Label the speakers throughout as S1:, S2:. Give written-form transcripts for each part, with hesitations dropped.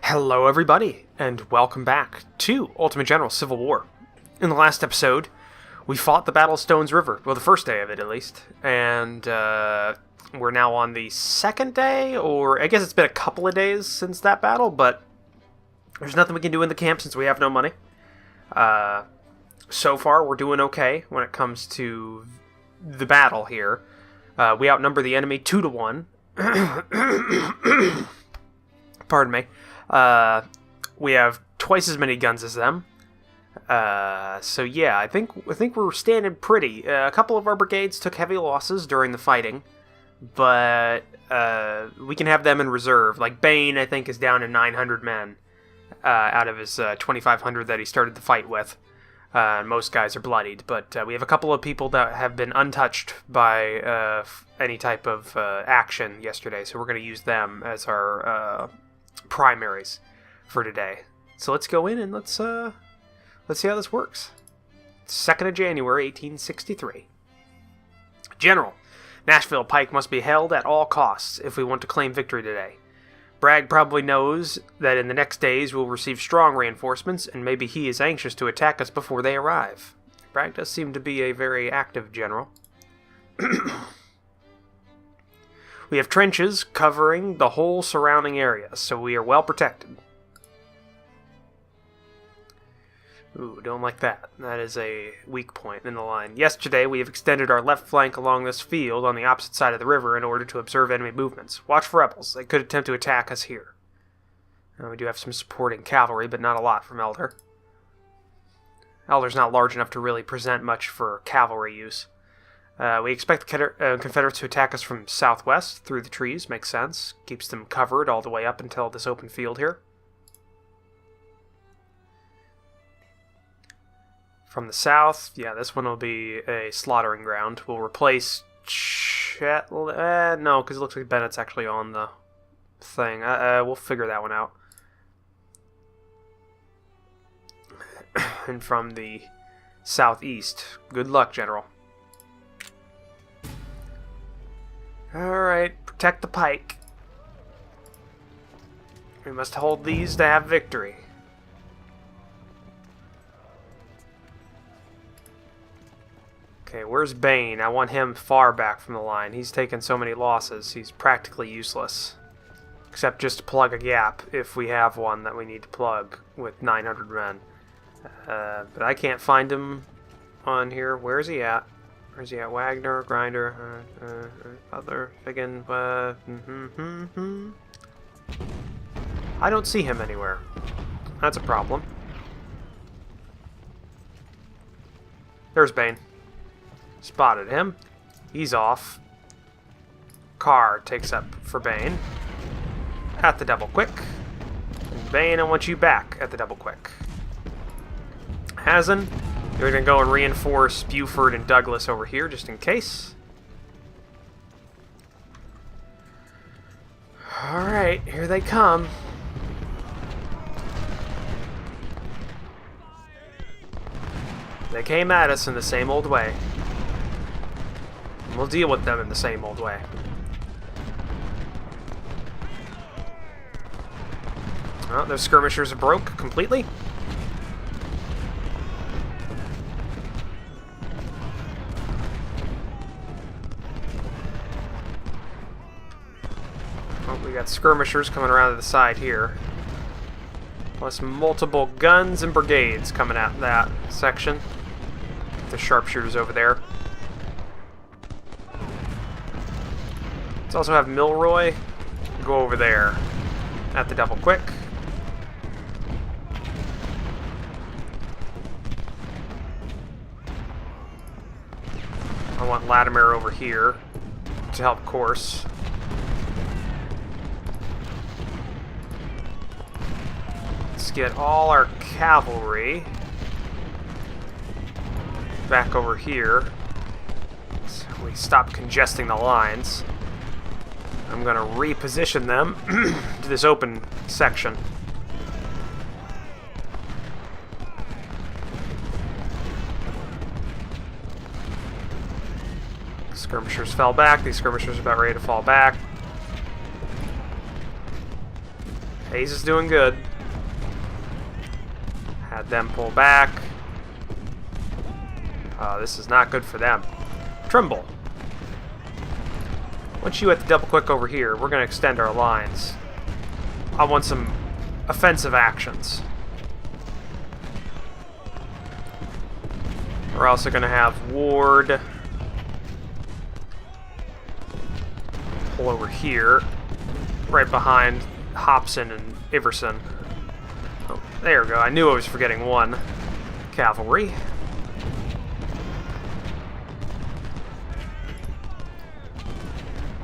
S1: Hello everybody, and welcome back to Ultimate General Civil War. In the last episode, we fought the Battle of Stones River, well the first day of it at least, and we're now on the second day, or I guess it's been a couple of days since that battle, but there's nothing we can do in the camp since we have no money. So far, we're doing okay when it comes to the battle here. We outnumber the enemy 2-1. Pardon me. We have twice as many guns as them. So yeah, I think we're standing pretty. A couple of our brigades took heavy losses during the fighting, but we can have them in reserve. Like Bane, I think, is down to 900 men out of his 2,500 that he started the fight with. Most guys are bloodied, but we have a couple of people that have been untouched by any type of action yesterday, so we're going to use them as our primaries for today. So let's go in and let's see how this works. 2nd of January, 1863. General, Nashville Pike must be held at all costs if we want to claim victory today. Bragg probably knows that in the next days we'll receive strong reinforcements, and maybe he is anxious to attack us before they arrive. Bragg does seem to be a very active general. We have trenches covering the whole surrounding area, so we are well protected. Ooh, don't like that. That is a weak point in the line. Yesterday, we have extended our left flank along this field on the opposite side of the river in order to observe enemy movements. Watch for rebels. They could attempt to attack us here. We do have some supporting cavalry, but not a lot from Elder. Elder's not large enough to really present much for cavalry use. We expect the Confederates to attack us from southwest through the trees. Makes sense. Keeps them covered all the way up until this open field here. From the south, yeah, this one will be a slaughtering ground. We'll replace no, because it looks like Bennett's actually on the thing. We'll figure that one out. And from the southeast, good luck, General. Alright, protect the pike. We must hold these to have victory. Okay, where's Bane? I want him far back from the line. He's taken so many losses, he's practically useless. Except just to plug a gap, if we have one that we need to plug with 900 men. But I can't find him on here. Where's he at? Where's he at? Wagner, Grinder, other friggin', I don't see him anywhere. That's a problem. There's Bane. Spotted him. He's off. Carr takes up for Bane. At the double quick. And Bane, I want you back at the double quick. Hazen, you're going to go and reinforce Buford and Douglas over here just in case. Alright, here they come. They came at us in the same old way. We'll deal with them in the same old way. Oh, those skirmishers are broke completely. Oh, we got skirmishers coming around to the side here. Plus multiple guns and brigades coming at that section. The sharpshooters over there. Let's also have Milroy go over there at the double quick. I want Latimer over here to help course. Let's get all our cavalry back over here so we stop congesting the lines. I'm going to reposition them to this open section. Skirmishers fell back. These skirmishers are about ready to fall back. Hayes is doing good. Had them pull back. This is not good for them. Trimble. Once you hit the double click over here, we're going to extend our lines. I want some offensive actions. We're also going to have Ward pull over here, right behind Hobson and Iverson. Oh, there we go. I knew I was forgetting one. Cavalry.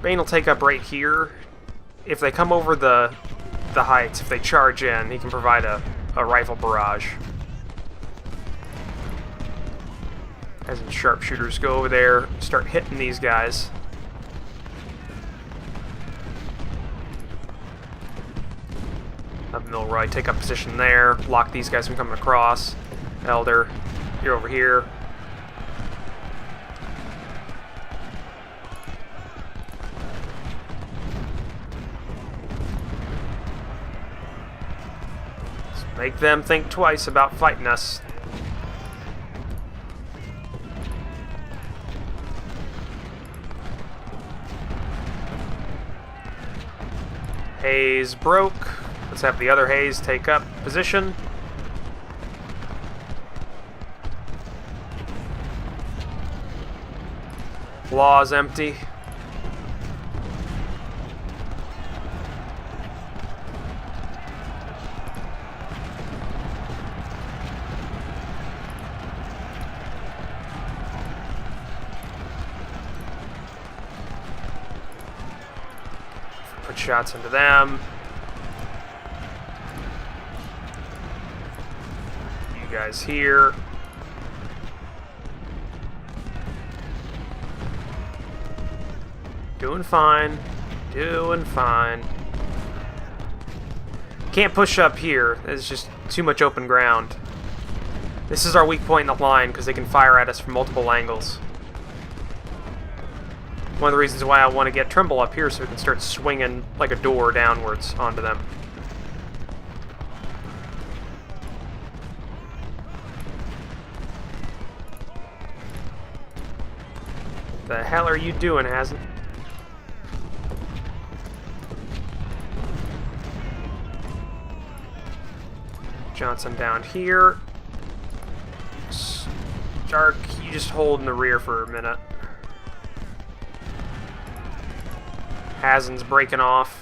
S1: Bane will take up right here. If they come over the heights, if they charge in, he can provide a rifle barrage. As in sharpshooters go over there, start hitting these guys. Have Milroy take up position there, block these guys from coming across. Elder, you're over here. Let's make them think twice about fighting us. Hayes broke. Let's have the other Hayes take up position. Law's empty. Put shots into them. Guys here. Doing fine. Doing fine. Can't push up here. There's just too much open ground. This is our weak point in the line because they can fire at us from multiple angles. One of the reasons why I want to get Trimble up here so we can start swinging like a door downwards onto them. The hell are you doing, Hasn't? Johnson down here. Stark, you just hold in the rear for a minute. Hazen's breaking off.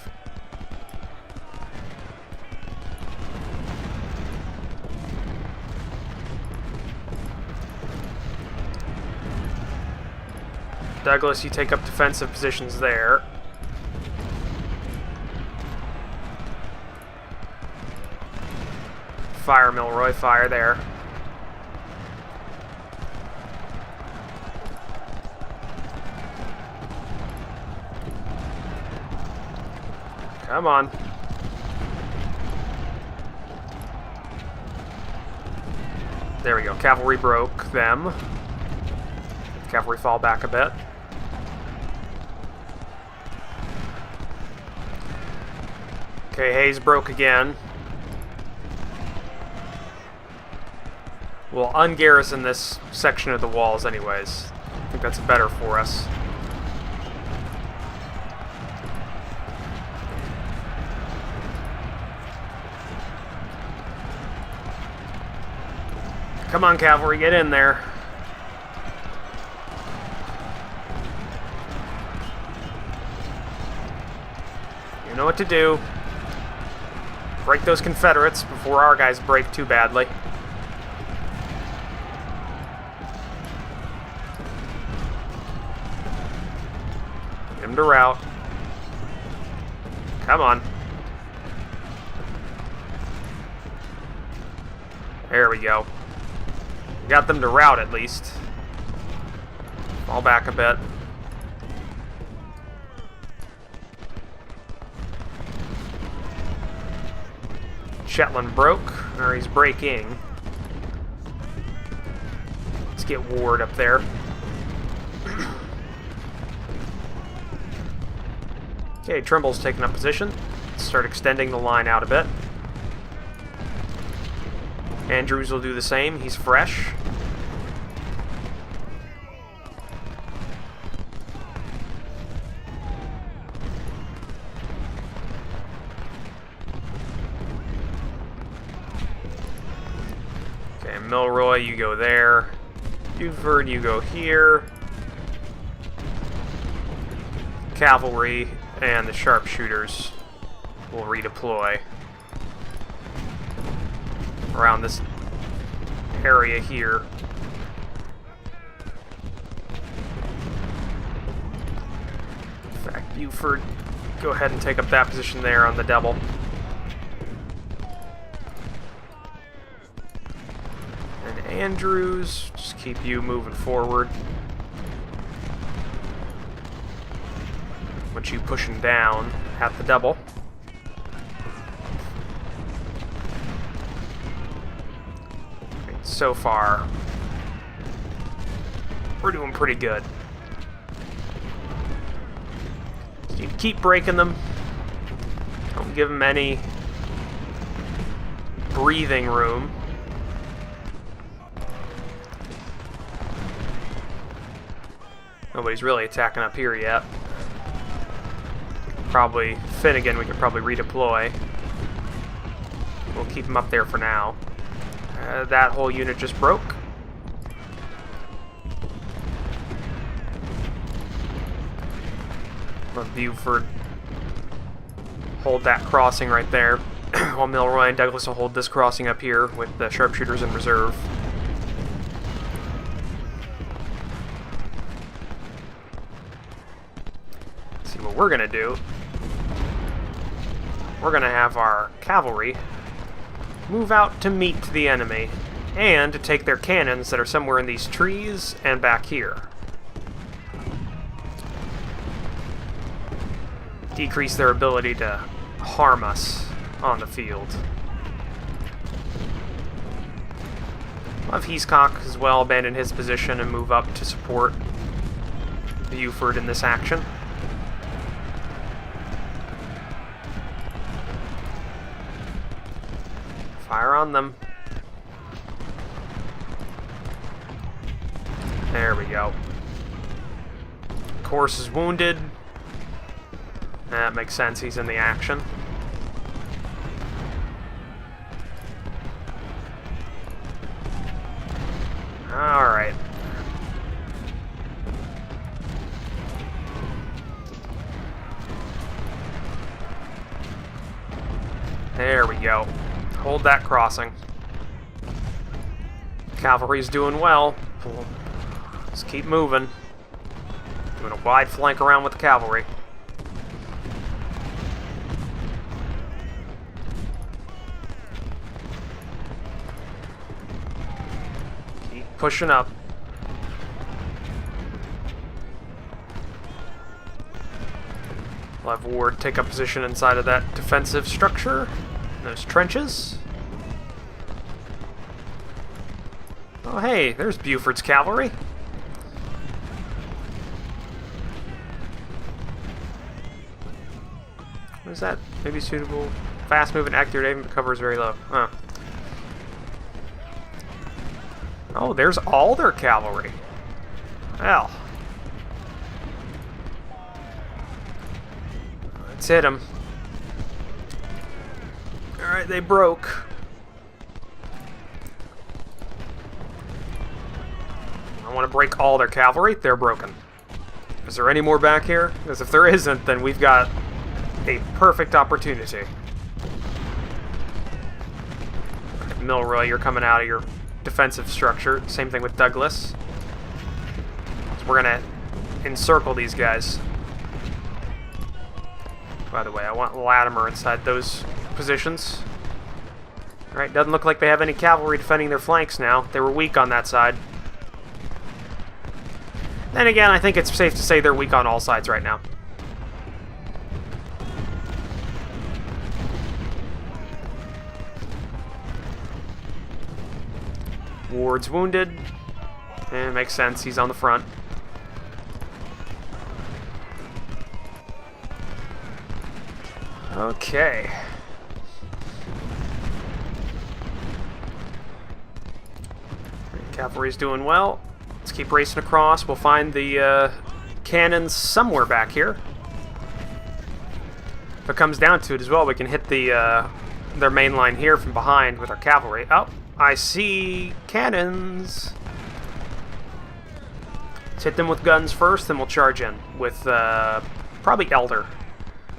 S1: Douglas, you take up defensive positions there. Fire, Milroy, fire there. Come on. There we go. Cavalry broke them. Cavalry fall back a bit. Okay, Hayes broke again. We'll ungarrison this section of the walls anyways. I think that's better for us. Come on, cavalry, get in there. You know what to do. Break those Confederates before our guys break too badly. Get them to rout. Come on. There we go. Got them to rout at least. Fall back a bit. Shetland broke, or he's breaking. Let's get Ward up there. Okay, Trimble's taking up position. start extending the line out a bit. Andrews will do the same. He's fresh. Okay, Milroy, you go there. Buford, you go here. Cavalry and the sharpshooters will redeploy around this area here. In fact, Buford, go ahead and take up that position there on the double. And Andrews, just keep you moving forward. Once you pushing down at the double. Okay, so far, we're doing pretty good. Just need to keep breaking them. Don't give them any breathing room. Nobody's really attacking up here yet. Probably Finnegan, we could probably redeploy. We'll keep him up there for now. That whole unit just broke. Let Buford hold that crossing right there, while Milroy and Douglas will hold this crossing up here with the sharpshooters in reserve. See what we're gonna do. We're gonna have our cavalry move out to meet the enemy and to take their cannons that are somewhere in these trees and back here. Decrease their ability to harm us on the field. We'll have Heathcock as well abandon his position and move up to support Buford in this action. Fire on them. There we go. Course is wounded. That makes sense, he's in the action. Alright. There we go. Hold that crossing. Cavalry's doing well. Let's keep moving. Doing a wide flank around with the cavalry. Keep pushing up. We'll have Ward take up position inside of that defensive structure. Those trenches. Oh hey, there's Buford's cavalry. What is that? Maybe suitable. Fast moving, accurate aim, but cover is very low. Huh. Oh, there's all their cavalry. Well. Let's hit them. Alright, they broke. I want to break all their cavalry. They're broken. Is there any more back here? Because if there isn't, then we've got a perfect opportunity. Milroy, you're coming out of your defensive structure. Same thing with Douglas. So we're going to encircle these guys. By the way, I want Latimer inside those positions. Alright, doesn't look like they have any cavalry defending their flanks now. They were weak on that side. Then again, I think it's safe to say they're weak on all sides right now. Ward's wounded. It makes sense, he's on the front. Okay. Cavalry's doing well. Let's keep racing across. We'll find the cannons somewhere back here. If it comes down to it as well, we can hit their main line here from behind with our cavalry. Oh, I see cannons. Let's hit them with guns first, then we'll charge in with probably Elder.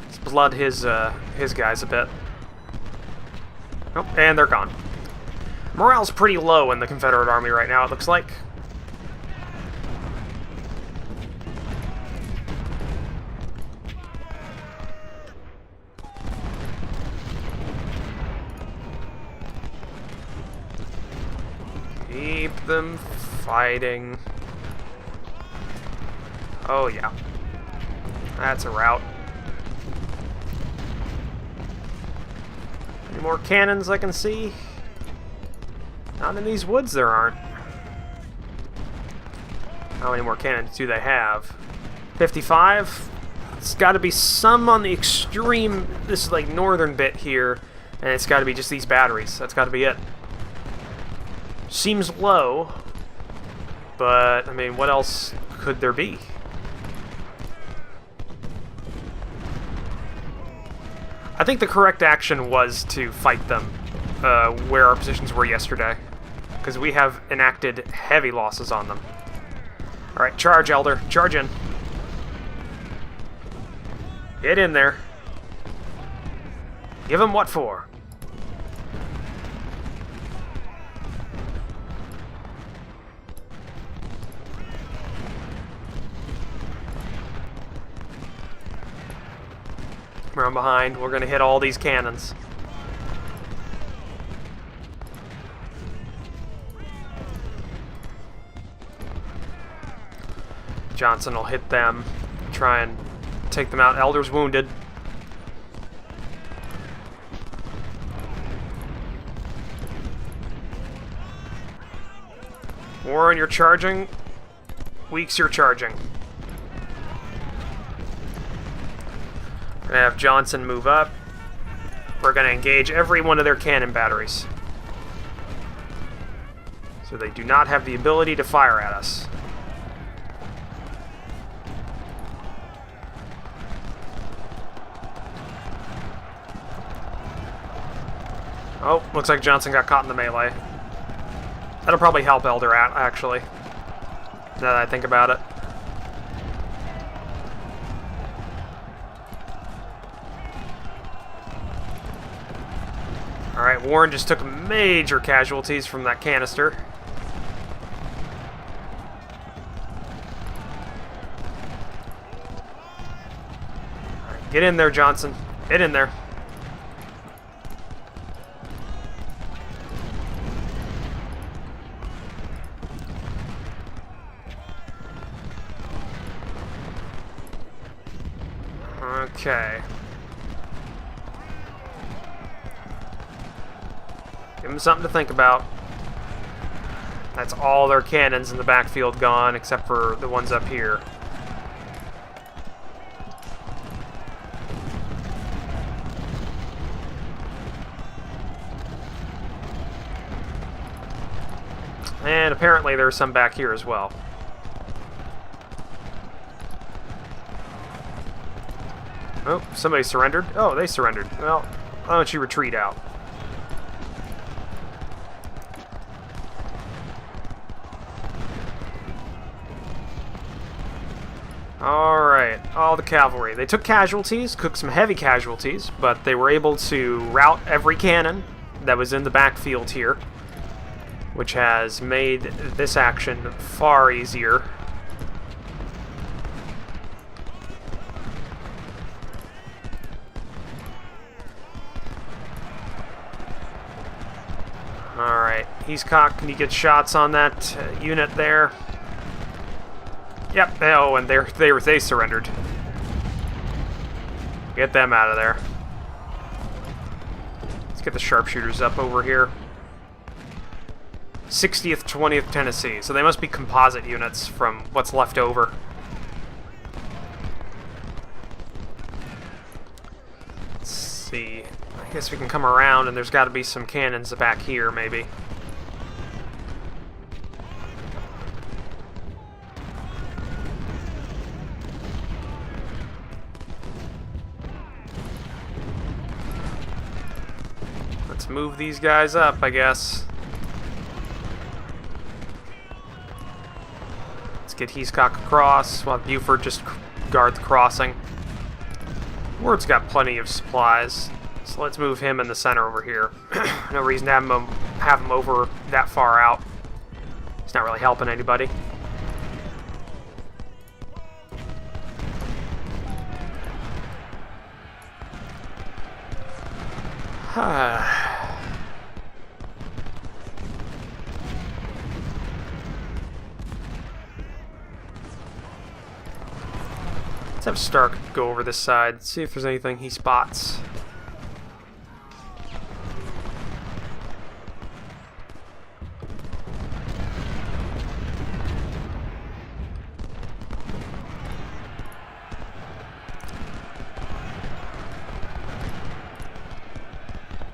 S1: Let's blood his guys a bit. Oh, and they're gone. Morale's pretty low in the Confederate Army right now, it looks like. Keep them fighting. Oh, yeah. That's a rout. Any more cannons I can see? Not in these woods there aren't. How many more cannons do they have? 55? It's got to be some on the extreme, this is like northern bit here, and it's got to be just these batteries. That's got to be it. Seems low, but, I mean, what else could there be? I think the correct action was to fight them where our positions were yesterday, because we have enacted heavy losses on them. Alright, charge, Elder. Charge in. Get in there. Give them what for? Run behind. We're going to hit all these cannons. Johnson will hit them. Try and take them out. Elder's wounded. Warren, you're charging. Weeks, you're charging. We're going to have Johnson move up. We're going to engage every one of their cannon batteries. So they do not have the ability to fire at us. Oh, looks like Johnson got caught in the melee. That'll probably help Elder out, actually, now that I think about it. Alright, Warren just took major casualties from that canister. Right, get in there, Johnson. Get in there. Okay. Give them something to think about. That's all their cannons in the backfield gone, except for the ones up here. And apparently there's some back here as well. Oh, somebody surrendered? Oh, they surrendered. Well, why don't you retreat out? Alright, all the cavalry. They took casualties, cooked some heavy casualties, but they were able to rout every cannon that was in the backfield here, which has made this action far easier. Alright, he's cocked. Can you get shots on that unit there? Yep, oh, and they surrendered. Get them out of there. Let's get the sharpshooters up over here. 60th, 20th Tennessee. So they must be composite units from what's left over. Let's see. I guess we can come around, and there's got to be some cannons back here, maybe. Let's move these guys up, I guess. Let's get Heathcock across, while Buford just guard the crossing. Ward's got plenty of supplies, so let's move him in the center over here. No reason to have him over that far out. He's not really helping anybody. Let's have Stark go over this side, see if there's anything he spots.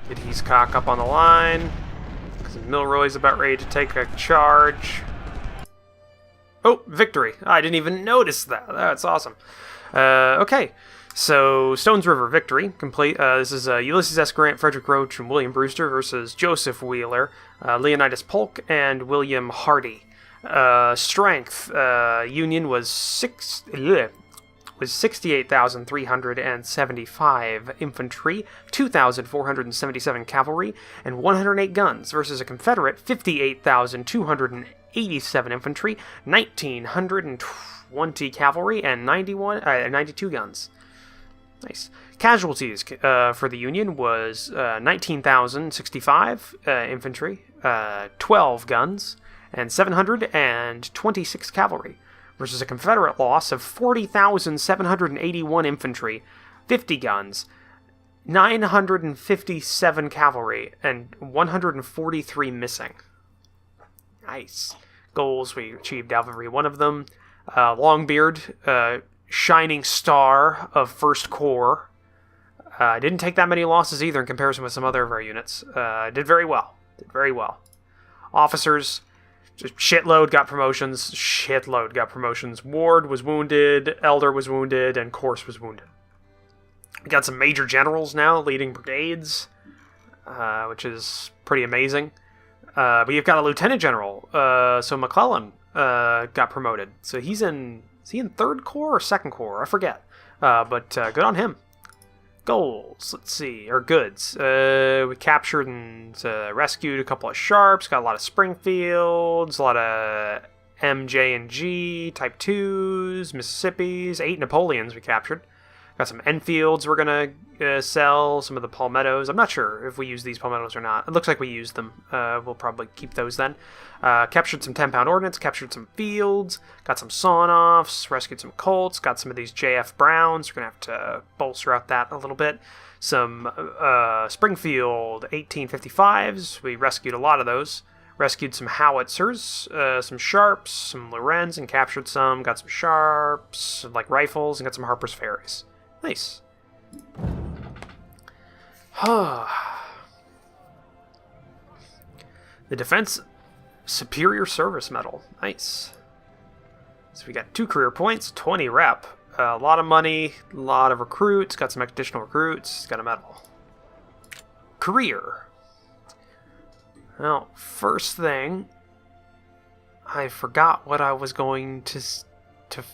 S1: Get Heathcock up on the line, because Milroy's about ready to take a charge. Oh, victory! I didn't even notice that. That's awesome. Okay, so Stones River victory complete. This is Ulysses S. Grant, Frederick Roach, and William Brewster versus Joseph Wheeler, Leonidas Polk, and William Hardy. Strength Union was 68,375 infantry, 2,477 cavalry, and 108 guns versus a Confederate 58,287 infantry, 1,920 cavalry, and 92 guns. Nice. Casualties for the Union was 19,065 infantry, 12 guns, and 726 cavalry, versus a Confederate loss of 40,781 infantry, 50 guns, 957 cavalry, and 143 missing. Nice. Goals, we achieved every one of them. Longbeard, shining star of 1st Corps. Didn't take that many losses either in comparison with some other of our units. Did very well. Officers, just shitload got promotions. Ward was wounded, Elder was wounded, and Corse was wounded. We got some major generals now leading brigades, which is pretty amazing. But you've got a lieutenant general, so McClellan got promoted. So is he in 3rd Corps or 2nd Corps? I forget. But good on him. Goals, let's see, or goods. We captured and rescued a couple of Sharps, got a lot of Springfields, a lot of MJ&G, Type 2s, Mississippis, 8 Napoleons we captured. Got some Enfields we're going to sell, some of the Palmettos. I'm not sure if we use these Palmettos or not. It looks like we used them. We'll probably keep those then. Captured some 10-pound ordnance, captured some fields, got some sawn-offs, rescued some Colts, got some of these JF Browns. We're going to have to bolster out that a little bit. Some Springfield 1855s. We rescued a lot of those. Rescued some howitzers, some Sharps, some Lorens, and captured some. Got some Sharps, like rifles, and got some Harper's Ferries. Nice. The Defense Superior Service Medal. Nice. So we got 2 career points, 20 rep. A lot of money, a lot of recruits. Got some additional recruits. Got a medal. Career. Well, first thing, I forgot what I was going to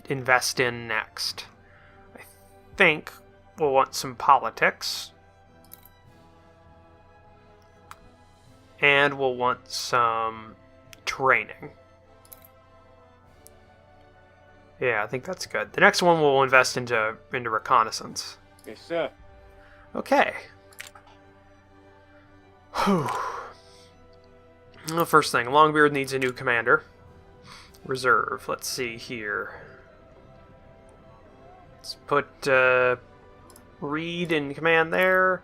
S1: invest in next. I think we'll want some politics. And we'll want some training. Yeah, I think that's good. The next one we'll invest into reconnaissance.
S2: Yes, sir.
S1: Okay. Whew. Well, first thing, Longbeard needs a new commander. Reserve. Let's see here. Let's put Reed in command there.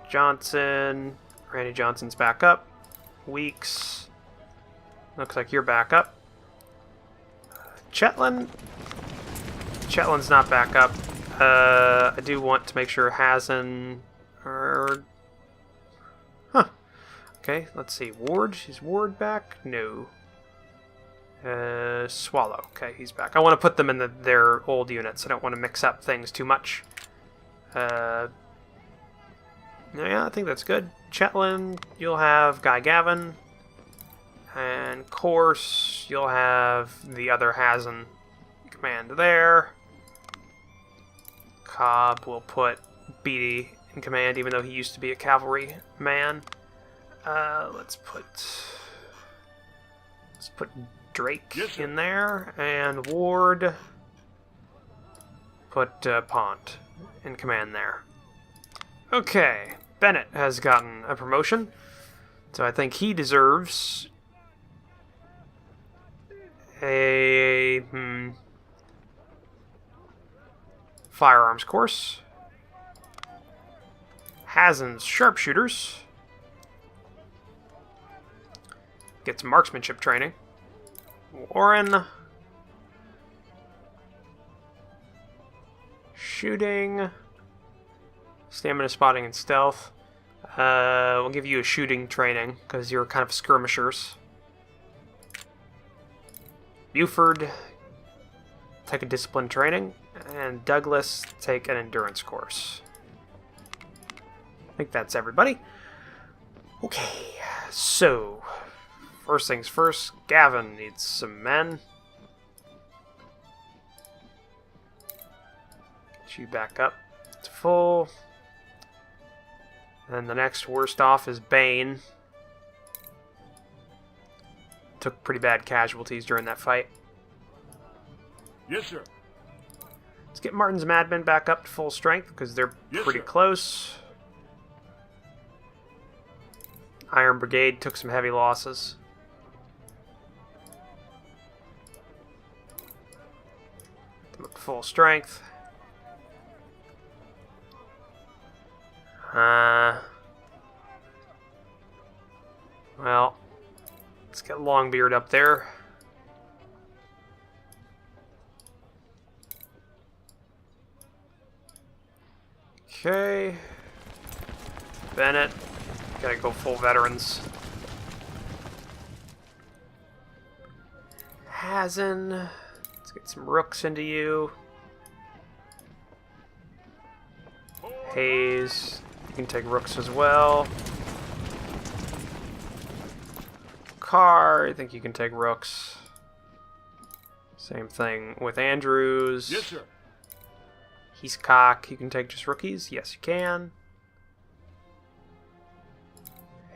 S1: Johnson. Randy Johnson's back up. Weeks. Looks like you're back up. Chetland. Chetland's not back up. I do want to make sure Hazen Or... Huh. Okay, let's see. Ward? Is Ward back? No. Swallow. Okay, he's back. I want to put them in their old units. I don't want to mix up things too much. Yeah, I think that's good. Chetland, you'll have Guy Gavin. And, of course, you'll have the other Hazen command there. Cobb will put Beatty in command, even though he used to be a cavalry man. Let's put Drake in there, and Ward put Pont in command there. Okay, Bennett has gotten a promotion, so I think he deserves a firearms course. Hazen's sharpshooters gets marksmanship training. Warren shooting, stamina, spotting, and stealth. We'll give you a shooting training because you're kind of skirmishers. Buford, take a discipline training, and Douglas, take an endurance course. I think that's everybody. Okay, so first things first, Gavin needs some men. Get you back up to full. And the next worst off is Bane. Took pretty bad casualties during that fight.
S2: Yes, sir.
S1: Let's get Martin's Madmen back up to full strength because they're pretty close. Iron Brigade took some heavy losses. Them up to full strength. Well, let's get Longbeard up there. Okay. Bennett. Gotta go full veterans. Hazen. Let's get some rooks into you. Hayes. You can take rooks as well. Carr. I think you can take rooks. Same thing with Andrews.
S2: Yes, sir.
S1: He's cock. You can take just rookies? Yes, you can.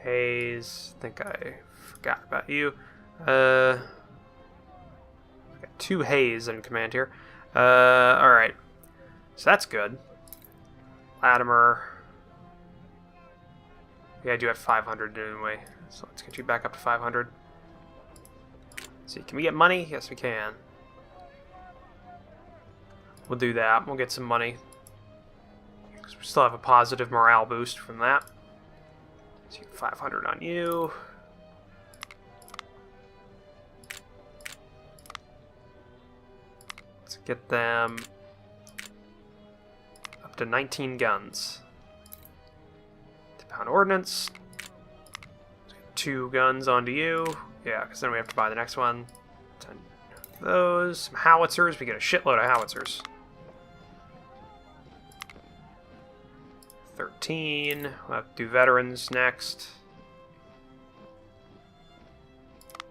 S1: Hayes. I think I forgot about you. I got 2 Hayes in command here. Alright. So that's good. Latimer. Yeah, I do have 500 anyway. So let's get you back up to 500. Let's see, can we get money? Yes, we can. We'll do that. We'll get some money. Because we still have a positive morale boost from that. So 500 on you. Let's get them up to 19 guns. 2-pound ordnance. 2 guns onto you. Yeah, because then we have to buy the next one. 10 of those. Some howitzers. We get a shitload of howitzers. 13. We'll have to do veterans next.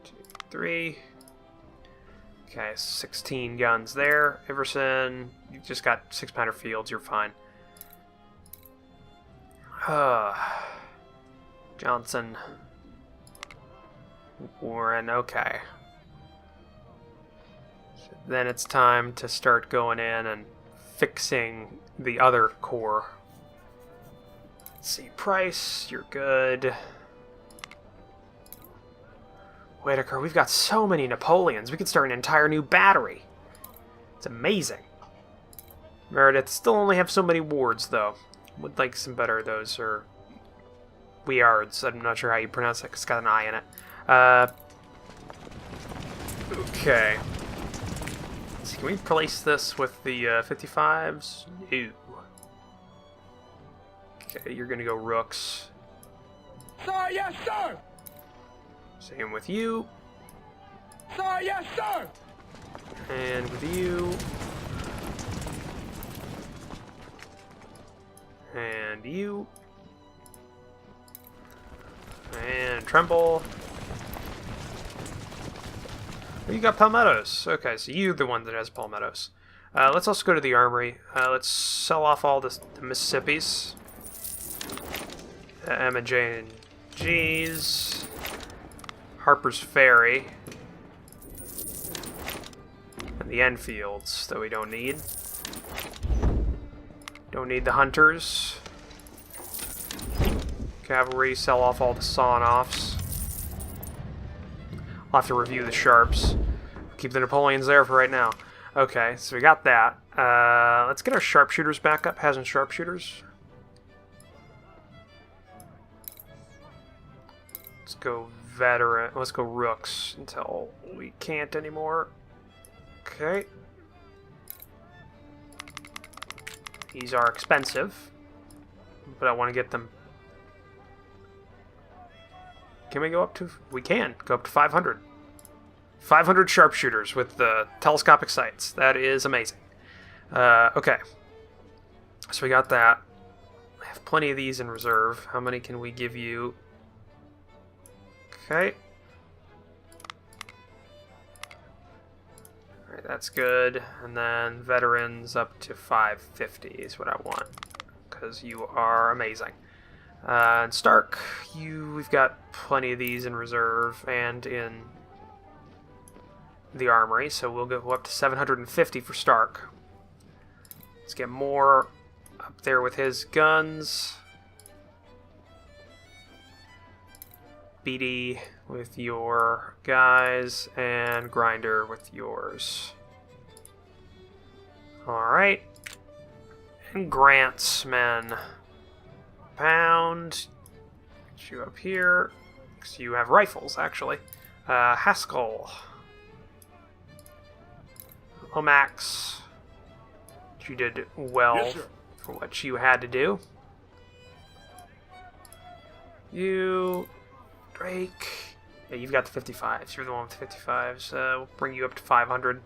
S1: 2, 3. Okay, 16 guns there. Iverson, you just got 6-pounder fields. You're fine. Johnson. Warren, okay. So then it's time to start going in and fixing the other corps. Let's see, Price, you're good. Whitaker, we've got so many Napoleons. We could start an entire new battery. It's amazing. Meredith, still only have so many wards, though. Would like some better of those, or Weards. I'm not sure how you pronounce it, because it's got an I in it. Okay. Let's see, can we place this with the 55s? No. Okay, you're gonna go rooks.
S2: Sir, yes, sir!
S1: Same with you.
S2: Sir, yes, sir!
S1: And with you. And you. And Tremble. Oh, you got Palmettos. Okay, so you're the one that has Palmettos. Let's also go to the armory. Let's sell off all the Mississippis. Emma, J, and G's. Harper's Ferry. And the Enfields that we don't need. Don't need the Hunters. Cavalry, sell off all the sawn-offs. I'll have to review the Sharps. Keep the Napoleons there for right now. Okay, so we got that. Let's get our sharpshooters back up. Hasn't sharpshooters? Let's go veteran. Let's go rooks until we can't anymore. Okay. These are expensive, but I want to get them. Can we go up to? We can go up to 500. 500 sharpshooters with the telescopic sights. That is amazing. Okay. So we got that. I have plenty of these in reserve. How many can we give you? Okay. Alright, that's good. And then veterans up to 550 is what I want. Because you are amazing. And Stark, we've got plenty of these in reserve and in the armory, so we'll go up to 750 for Stark. Let's get more up there with his guns. BD with your guys, and Grinder with yours. Alright. And Grant's men. Pound. Get you up here. Because you have rifles, actually. Haskell. Lomax. You did well
S2: Yes, sir.
S1: for what you had to do. You... Drake. Yeah, you've got the 55s. You're the one with the 55s. We'll bring you up to 500.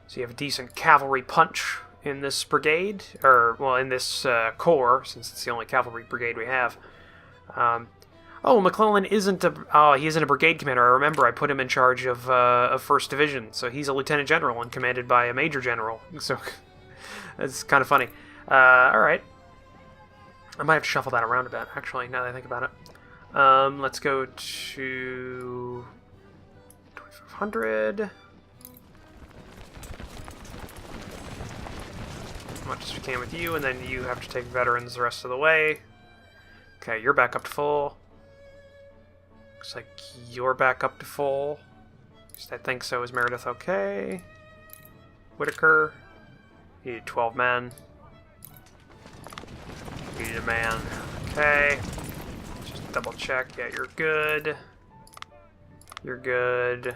S1: So you have a decent cavalry punch in this brigade, or, well, in this corps, since it's the only cavalry brigade we have. Oh, McClellan isn't he isn't a brigade commander. I remember I put him in charge of 1st Division, so he's a lieutenant general and commanded by a major general. So, it's kind of funny. Alright. I might have to shuffle that around a bit, actually, now that I think about it. Let's go to 2,500. As much as we can with you, and then you have to take veterans the rest of the way. Okay, you're back up to full. Looks like you're back up to full. At least I think so. Is Meredith okay? Whitaker. You need 12 men. You need a man. Okay. Just double check. Yeah, you're good. You're good.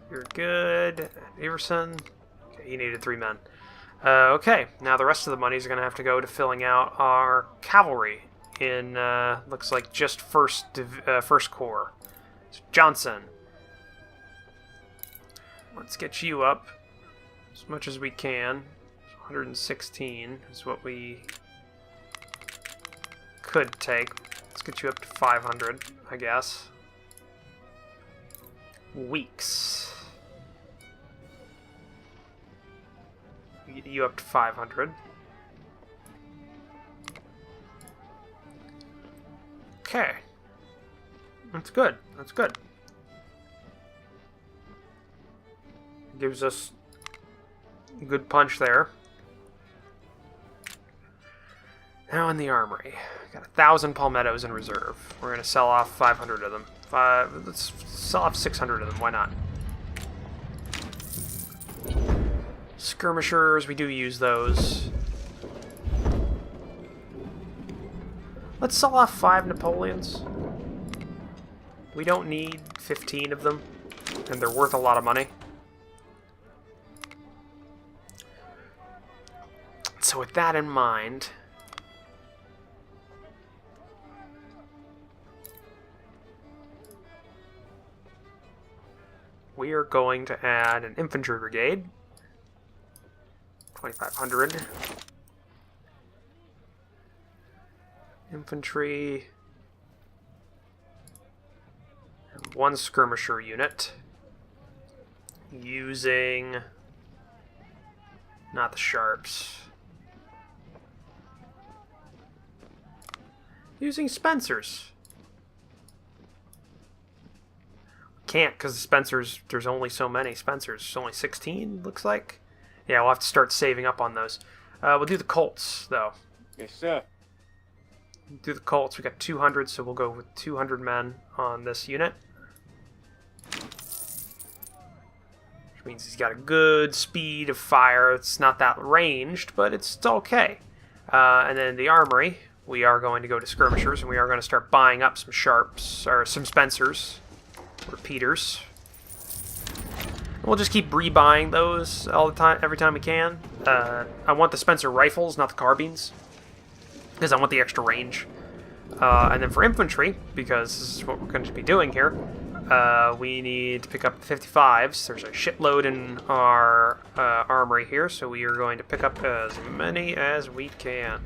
S1: You're good. Everson. Okay, he needed 3 men. Okay, now the rest of the money's going to have to go to filling out our cavalry in, looks like just first corps. So Johnson. Let's get you up as much as we can. 116 is what we could take. Let's get you up to 500, I guess. Weeks. Get you up to 500. Okay. That's good. That's good. Gives us a good punch there. Now in the armory. Got 1,000 palmettos in reserve. We're going to sell off 500 of them. Let's sell off 600 of them. Why not? Skirmishers, we do use those. Let's sell off 5 Napoleons. We don't need 15 of them, and they're worth a lot of money. So with that in mind, we are going to add an infantry brigade. 2,500. Infantry. And 1 skirmisher unit. Using... not the sharps. Using Spencers. Can't, because the Spencers, there's only so many Spencers. There's only 16, looks like. Yeah, we'll have to start saving up on those. We'll do the Colts, though.
S2: Yes, sir.
S1: Do the Colts. We got 200, so we'll go with 200 men on this unit. Which means he's got a good speed of fire. It's not that ranged, but it's okay. And then the armory, we are going to go to skirmishers, and we are going to start buying up some sharps, or some Spencers, repeaters. We'll just keep rebuying those all the time, every time we can. I want the Spencer rifles, not the carbines, because I want the extra range. And then for infantry, because this is what we're going to be doing here, we need to pick up the 55s. There's a shitload in our armory here, so we are going to pick up as many as we can.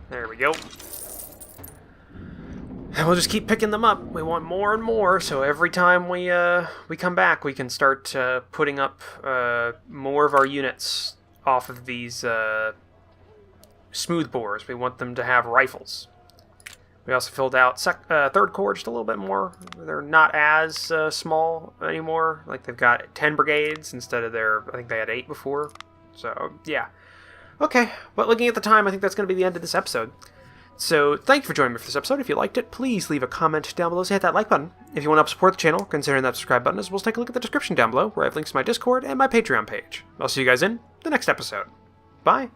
S1: There we go. And we'll just keep picking them up. We want more and more, so every time we come back, we can start putting up more of our units off of these smoothbores. We want them to have rifles. We also filled out Third Corps just a little bit more. They're not as small anymore. Like, they've got 10 brigades instead of I think they had 8 before. So, yeah. Okay, but looking at the time, I think that's going to be the end of this episode. So, thank you for joining me for this episode. If you liked it, please leave a comment down below. So hit that like button. If you want to help support the channel, consider that subscribe button as well as take a look at the description down below, where I have links to my Discord and my Patreon page. I'll see you guys in the next episode. Bye!